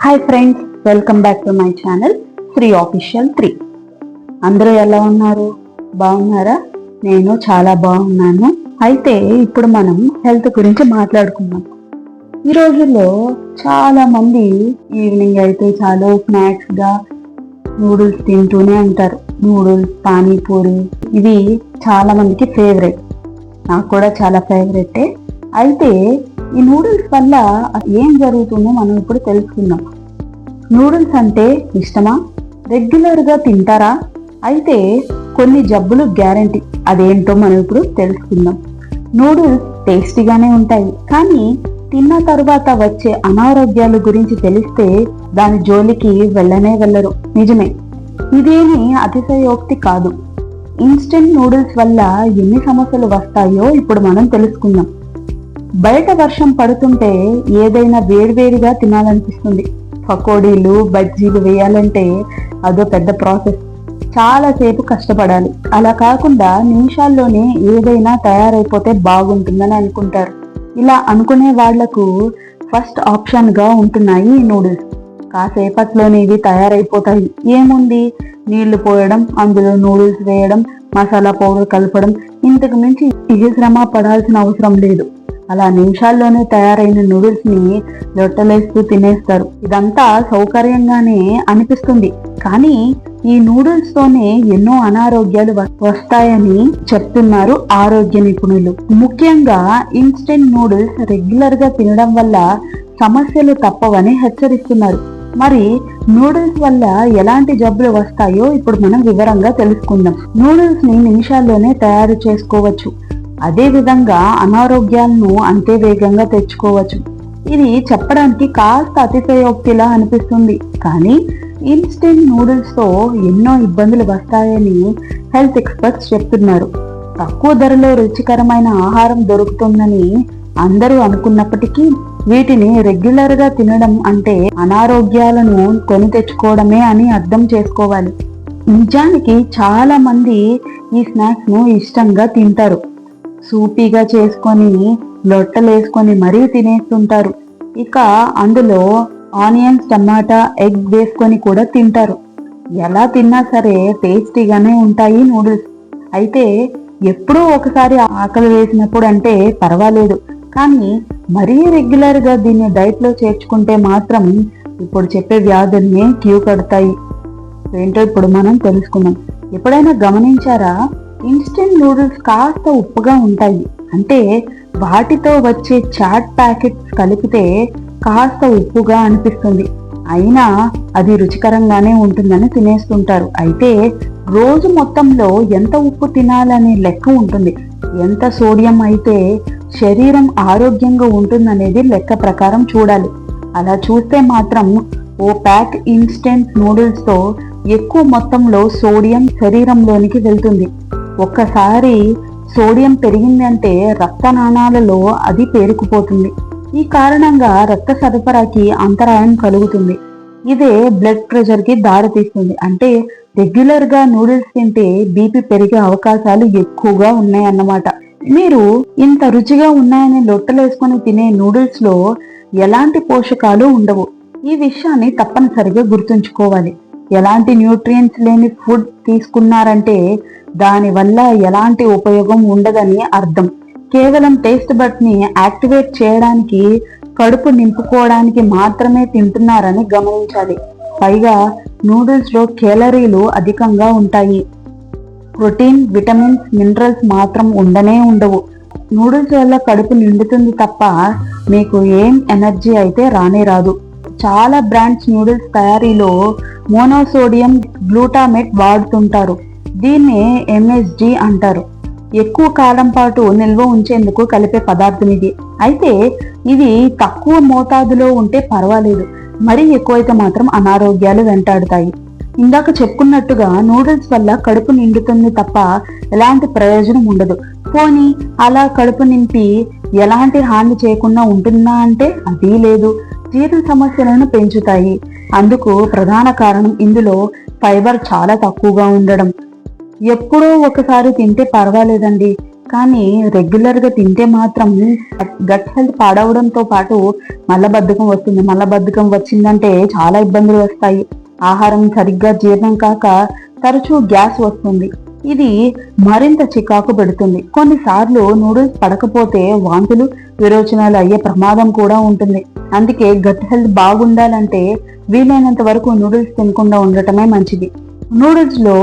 Hi friends, welcome back to my channel Shri official 3. అందరూ ఎలా ఉన్నారు? బాగున్నారా? నేను చాలా బాగున్నాను. అయితే ఇప్పుడు మనం హెల్త్ గురించి మాట్లాడుకుందాం. ఈ రోజుల్లో చాలా మంది ఈవినింగ్ అయితే చాలు స్నాక్స్ గా నూడిల్స్ తింటూనే ఉంటారు. నూడిల్స్, పానీపూరి ఇవి చాలా మందికి ఫేవరెట్. నాకు కూడా చాలా ఫేవరెటే. అయితే ఈ నూడిల్స్ వల్ల ఏం జరుగుతుందో మనం ఇప్పుడు తెలుసుకుందాం. నూడిల్స్ అంటే ఇష్టమా? రెగ్యులర్ గా తింటారా? అయితే కొన్ని జబ్బులు గ్యారంటీ. అదేంటో మనం ఇప్పుడు తెలుసుకుందాం. నూడిల్స్ టేస్టీగానే ఉంటాయి, కానీ తిన్న తరువాత వచ్చే అనారోగ్యాల గురించి తెలిస్తే దాని జోలికి వెళ్ళరు. నిజమే, ఇదేమి అతిశయోక్తి కాదు. ఇన్స్టెంట్ నూడిల్స్ వల్ల ఎన్ని సమస్యలు వస్తాయో ఇప్పుడు మనం తెలుసుకుందాం. బయట వర్షం పడుతుంటే ఏదైనా వేడివేడిగా తినాలనిపిస్తుంది. పకోడీలు, బజ్జీలు వేయాలంటే అదో పెద్ద ప్రాసెస్. చాలాసేపు కష్టపడాలి. అలా కాకుండా నిమిషాల్లోనే ఏదైనా తయారైపోతే బాగుంటుందని అనుకుంటారు. ఇలా అనుకునే వాళ్లకు ఫస్ట్ ఆప్షన్ గా ఉంటున్నాయి ఈ నూడిల్స్. కాసేపట్లోనే ఇవి తయారైపోతాయి. ఏముంది, నీళ్లు పోయడం, అందులో నూడిల్స్ వేయడం, మసాలా పౌడర్ కలపడం. ఇంతకు మించి ఏ శ్రమ పడాల్సిన అవసరం లేదు. అలా నిమిషాల్లోనే తయారైన నూడిల్స్ ని లొట్టలేస్తూ తినేస్తారు. ఇదంతా సౌకర్యంగానే అనిపిస్తుంది, కానీ ఈ నూడిల్స్ తోనే ఎన్నో అనారోగ్యాలు వస్తాయని చెప్తున్నారు ఆరోగ్య నిపుణులు. ముఖ్యంగా ఇన్స్టెంట్ నూడిల్స్ రెగ్యులర్ గా తినడం వల్ల సమస్యలు తప్పవని హెచ్చరిస్తున్నారు. మరి నూడిల్స్ వల్ల ఎలాంటి జబ్బులు వస్తాయో ఇప్పుడు మనం వివరంగా తెలుసుకుందాం. నూడిల్స్ ని నిమిషాల్లోనే తయారు చేసుకోవచ్చు. అదే విధంగా అనారోగ్యాలను అంతే వేగంగా తెచ్చుకోవచ్చు. ఇది చెప్పడానికి కాస్త అతిశయోక్తిలా అనిపిస్తుంది, కానీ ఇన్స్టెంట్ నూడిల్స్ తో ఎన్నో ఇబ్బందులు వస్తాయని హెల్త్ ఎక్స్పర్ట్స్ చెప్తున్నారు. తక్కువ ధరలో రుచికరమైన ఆహారం దొరుకుతుందని అందరూ అనుకున్నప్పటికీ వీటిని రెగ్యులర్ గా తినడం అంటే అనారోగ్యాలను కొని తెచ్చుకోవడమే అని అర్థం చేసుకోవాలి. నిజానికి చాలా మంది ఈ స్నాక్స్ ను ఇష్టంగా తింటారు. సూపీగా చేసుకొని లొట్టలేసుకొని మరీ తినేస్తుంటారు. ఇక అందులో ఆనియన్స్, టమాటా, ఎగ్ వేసుకొని కూడా తింటారు. ఎలా తిన్నా సరే టేస్టీగానే ఉంటాయి నూడిల్స్. అయితే ఎప్పుడూ ఒకసారి ఆకలి వేసినప్పుడు అంటే పర్వాలేదు, కానీ మరీ రెగ్యులర్ గా దీన్ని డైట్ లో చేర్చుకుంటే మాత్రం ఇప్పుడు చెప్పే వ్యాధుల్ని క్యూ కడతాయి. ఏంటో ఇప్పుడు మనం తెలుసుకుందాం. ఎప్పుడైనా గమనించారా? ఇన్స్టెంట్ నూడిల్స్ కాస్త ఉప్పుగా ఉంటాయి. అంటే వాటితో వచ్చే చాట్ ప్యాకెట్స్ కలిపితే కాస్త ఉప్పుగా అనిపిస్తుంది. అయినా అది రుచికరంగానే ఉంటుందని తినేస్తుంటారు. అయితే రోజు మొత్తంలో ఎంత ఉప్పు తినాలనే లెక్క ఉంటుంది. ఎంత సోడియం అయితే శరీరం ఆరోగ్యంగా ఉంటుందనేది లెక్క ప్రకారం చూడాలి. అలా చూస్తే మాత్రం ఓ ప్యాక్ ఇన్స్టెంట్ నూడిల్స్ తో ఎక్కువ మొత్తంలో సోడియం శరీరంలోనికి వెళ్తుంది. ఒక్కసారి సోడియం పెరిగిందంటే రక్తనాళాలలో అది పేరుకుపోతుంది. ఈ కారణంగా రక్త సరఫరాకి అంతరాయం కలుగుతుంది. ఇదే బ్లడ్ ప్రెషర్ కి దారితీస్తుంది. అంటే రెగ్యులర్ గా నూడిల్స్ తింటే బీపీ పెరిగే అవకాశాలు ఎక్కువగా ఉన్నాయన్నమాట. మీరు ఇంత రుచిగా ఉన్నాయని లొట్టలేసుకొని తినే నూడిల్స్ లో ఎలాంటి పోషకాలు ఉండవు. ఈ విషయాన్ని తప్పనిసరిగా గుర్తుంచుకోవాలి. ఎలాంటి న్యూట్రియంట్స్ లేని ఫుడ్ తీసుకున్నారంటే దాని వల్ల ఎలాంటి ఉపయోగం ఉండదని అర్థం. కేవలం టేస్ట్ బడ్ ని యాక్టివేట్ చేయడానికి, కడుపు నింపుకోవడానికి మాత్రమే తింటున్నారని గమనించాలి. పైగా నూడిల్స్ లో కేలరీలు అధికంగా ఉంటాయి. ప్రోటీన్, విటమిన్స్, మినరల్స్ మాత్రం ఉండవు. నూడిల్స్ వల్ల కడుపు నిండుతుంది తప్ప మీకు ఏం ఎనర్జీ అయితే రానే రాదు. చాలా బ్రాండ్స్ నూడిల్స్ తయారీలో మోనోసోడియం గ్లూటామేట్ వాడుతుంటారు. దీన్నే MSG అంటారు. ఎక్కువ కాలం పాటు నిల్వ ఉంచేందుకు కలిపే పదార్థం ఇది. అయితే ఇది తక్కువ మోతాదులో ఉంటే పర్వాలేదు, మరీ ఎక్కువైతే మాత్రం అనారోగ్యాలు వెంటాడుతాయి. ఇందాక చెప్పుకున్నట్టుగా నూడిల్స్ వల్ల కడుపు నిండుతుంది తప్ప ఎలాంటి ప్రయోజనం ఉండదు. పోనీ అలా కడుపు నింపి ఎలాంటి హాని చేయకుండా ఉంటుందా అంటే అది లేదు. జీర్ణ సమస్యలను పెంచుతాయి. అందుకు ప్రధాన కారణం ఇందులో ఫైబర్ చాలా తక్కువగా ఉండడం. ఎప్పుడో ఒకసారి తింటే పర్వాలేదండి, కానీ రెగ్యులర్ గా తింటే మాత్రం గట్ హెల్త్ పాడవడంతో పాటు మలబద్ధకం వస్తుంది. మలబద్ధకం వచ్చిందంటే చాలా ఇబ్బందులు వస్తాయి. ఆహారం సరిగ్గా జీర్ణం కాక తరచూ గ్యాస్ వస్తుంది. ఇది మరింత చికాకు పెడుతుంది. కొన్నిసార్లు నూడిల్స్ పడకపోతే వాంతులు విరోచనాలు అయ్యే ప్రమాదం కూడా ఉంటుంది. అందుకే గట్ హెల్త్ బాగుండాలంటే వీలైనంత వరకు నూడిల్స్ తినకుండా ఉండటమే మంచిది. నూడిల్స్ లో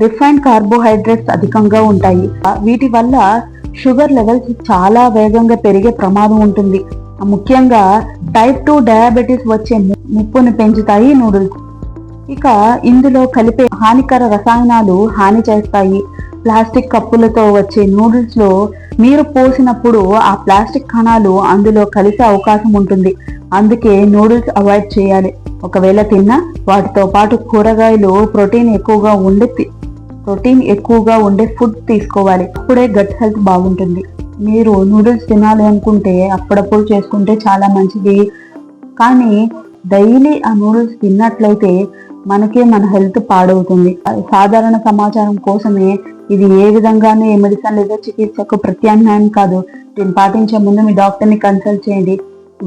రిఫైన్డ్ కార్బోహైడ్రేట్స్ అధికంగా ఉంటాయి. వీటి వల్ల షుగర్ లెవెల్స్ చాలా వేగంగా పెరిగే ప్రమాదం ఉంటుంది. ముఖ్యంగా టైప్ 2 డయాబెటీస్ వచ్చే ముప్పును పెంచుతాయి నూడిల్స్. ఇక ఇందులో కలిపే హానికర రసాయనాలు హాని చేస్తాయి. ప్లాస్టిక్ కప్పులతో వచ్చే నూడిల్స్ లో నీరు పోసినప్పుడు ఆ ప్లాస్టిక్ కణాలు అందులో కలిసే అవకాశం ఉంటుంది. అందుకే నూడిల్స్ అవాయిడ్ చేయాలి. ఒకవేళ తిన్నా వాటితో పాటు కూరగాయలు ప్రోటీన్ ఎక్కువగా ఉండే ఫుడ్ తీసుకోవాలి. అప్పుడే గట్ హెల్త్ బాగుంటుంది. మీరు నూడిల్స్ తినాలి అనుకుంటే అప్పుడప్పుడు చేసుకుంటే చాలా మంచిది. కానీ డైలీ ఆ నూడిల్స్ తిన్నట్లయితే మనకే మన హెల్త్ పాడవుతుంది. సాధారణ సమాచారం కోసమే ఇది ఏ విధంగానూ ఏ మెడిసిన్ లేదా చికిత్సకు ప్రత్యామ్నాయం కాదు. దీన్ని పాటించే ముందు మీ డాక్టర్ని కన్సల్ట్ చేయండి.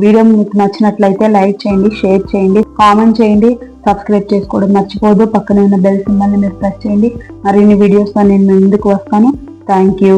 వీడియో మీకు నచ్చినట్లయితే లైక్ చేయండి, షేర్ చేయండి, కామెంట్ చేయండి, సబ్స్క్రైబ్ చేసుకోవడం మర్చిపోదు. పక్కన ఉన్న బెల్ సింబల్ని మీరు ప్రెస్ చేయండి. మరిన్ని వీడియోస్తో నేను ముందుకు వస్తాను. Thank you.